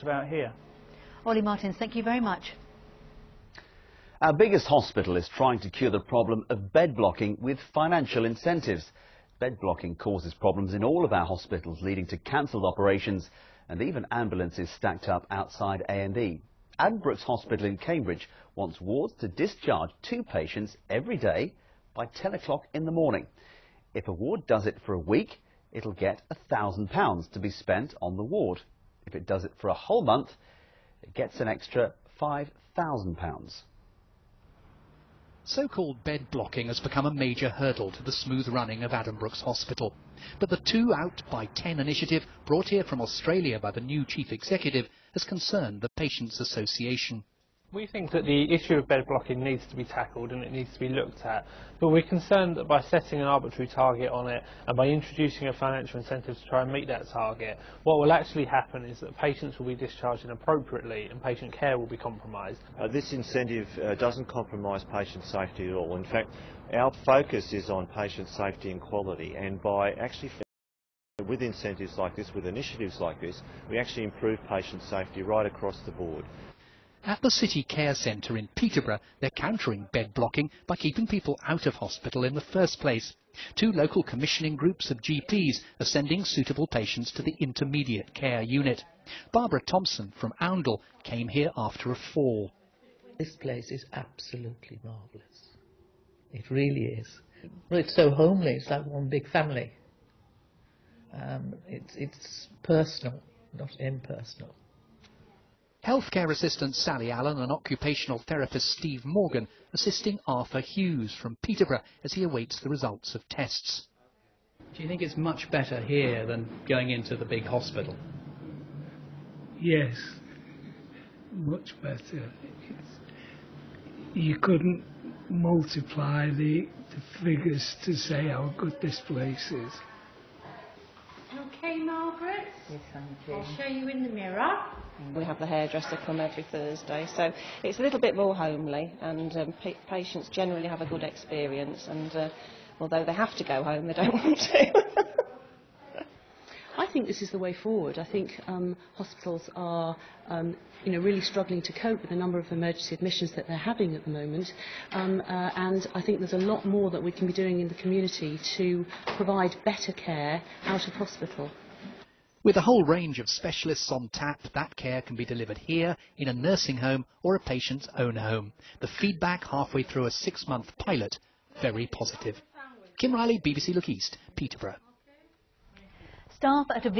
about here. Ollie Martins, thank you very much. Our biggest hospital is trying to cure the problem of bed blocking with financial incentives. Bed blocking causes problems in all of our hospitals, leading to cancelled operations and even ambulances stacked up outside A&E. Addenbrooke's Hospital in Cambridge wants wards to discharge 2 patients every day by 10 o'clock in the morning. If a ward does it for a week, it'll get £1,000 to be spent on the ward. If it does it for a whole month, it gets an extra £5,000. So-called bed blocking has become a major hurdle to the smooth running of Addenbrooke's Hospital. But the 2 Out by 10 initiative, brought here from Australia by the new chief executive, has concerned the Patients Association. We think that the issue of bed blocking needs to be tackled and it needs to be looked at, but we're concerned that by setting an arbitrary target on it and by introducing a financial incentive to try and meet that target, what will actually happen is that patients will be discharged inappropriately and patient care will be compromised. This incentive doesn't compromise patient safety at all. In fact, our focus is on patient safety and quality, and by actually with incentives like this, with initiatives like this, we actually improve patient safety right across the board. At the City Care Centre in Peterborough, they're countering bed blocking by keeping people out of hospital in the first place. 2 local commissioning groups of GPs are sending suitable patients to the intermediate care unit. Barbara Thompson from Oundle came here after a fall. This place is absolutely marvellous. It really is. Well, it's so homely, it's like one big family. It's personal, not impersonal. Healthcare assistant Sally Allen and occupational therapist Steve Morgan assisting Arthur Hughes from Peterborough as he awaits the results of tests. Do you think it's much better here than going into the big hospital? Yes, much better. You couldn't multiply the figures to say how good this place is. Okay, Margaret? Yes, thank you. I'll show you in the mirror. We have the hairdresser come every Thursday, so it's a little bit more homely, and patients generally have a good experience, and although they have to go home, they don't want to. I think this is the way forward. I think hospitals are really struggling to cope with the number of emergency admissions that they're having at the moment, and I think there's a lot more that we can be doing in the community to provide better care out of hospital. With a whole range of specialists on tap, that care can be delivered here, in a nursing home or a patient's own home. The feedback halfway through a 6-month pilot, very positive. Kim Riley, BBC Look East, Peterborough. Staff at a